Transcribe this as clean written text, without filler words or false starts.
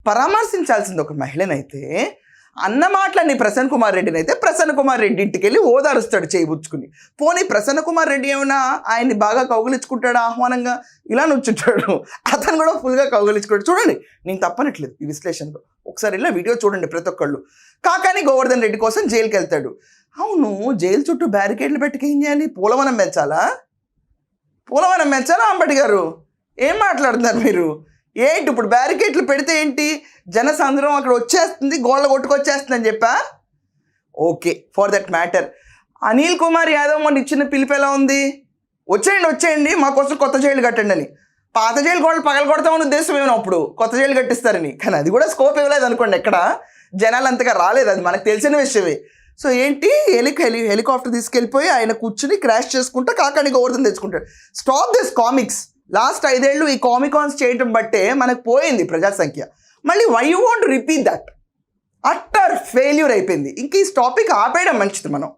పరామర్శించాల్సింది ఒక మహిళనైతే అన్న మాటలని ప్రసన్న కుమార్ రెడ్డిని అయితే ప్రసన్న కుమార్ రెడ్డి ఇంటికి వెళ్ళి ఓదారుస్తాడు చేయిబుచ్చుకుని. పోనీ ప్రసన్న కుమార్ రెడ్డి ఏమైనా ఆయన్ని బాగా కౌగులించుకుంటాడు ఆహ్వానంగా, ఇలా నుంచుంటాడు. అతను కూడా ఫుల్గా కౌగులించుకుంటాడు. చూడండి, నేను తప్పనట్లేదు ఈ విశ్లేషణలో. ఒకసారి ఇలా వీడియో చూడండి ప్రతి ఒక్కళ్ళు. కాకాని గోవర్ధన్ రెడ్డి కోసం జైలుకి వెళ్తాడు. అవును, జైలు చుట్టూ బ్యారికేడ్లు పెట్టుకు ఏం చేయాలి? పూలవనం పెంచాలా? పూలవనం పెంచాలా? అంబటి గారు ఏం మాట్లాడుతున్నారు మీరు? ఏంటి ఇప్పుడు బ్యారికేడ్లు పెడితే ఏంటి, జనసంద్రం అక్కడ వచ్చేస్తుంది, గోళ్ళ కొట్టుకొచ్చేస్తుంది అని చెప్పా? Okay, for that matter Anil Kumar Yadav మొన్న ఇచ్చిన పిలుపు ఎలా ఉంది? వచ్చేయండి మా కోసం కొత్త జైలు కట్టండి అని. పాత జైలు గోడలు పగల కొడతామని ఉద్దేశం ఏమైనా అప్పుడు కొత్త జైలు కట్టిస్తారని. కానీ అది కూడా స్కోప్ ఇవ్వలేదు అనుకోండి, ఎక్కడ జనాలు అంతగా రాలేదు, అది మనకు తెలిసిన విషయమే. సో ఏంటి, హెలికాప్టర్ తీసుకెళ్ళిపోయి ఆయన కూర్చుని క్రాష్ చేసుకుంటా కాకాని గోవర్ధన్ తెచ్చుకుంటాడు. Stop this comics. లాస్ట్ 5 ఏళ్ళు ఈ కామికాన్స్ చేయటం బట్టే మనకు పోయింది ప్రజాసంఖ్య. మళ్ళీ why you want repeat that? Utter failure అయిపోయింది. ఇంక ఈ టాపిక్ ఆపేయడం మంచిది మనం.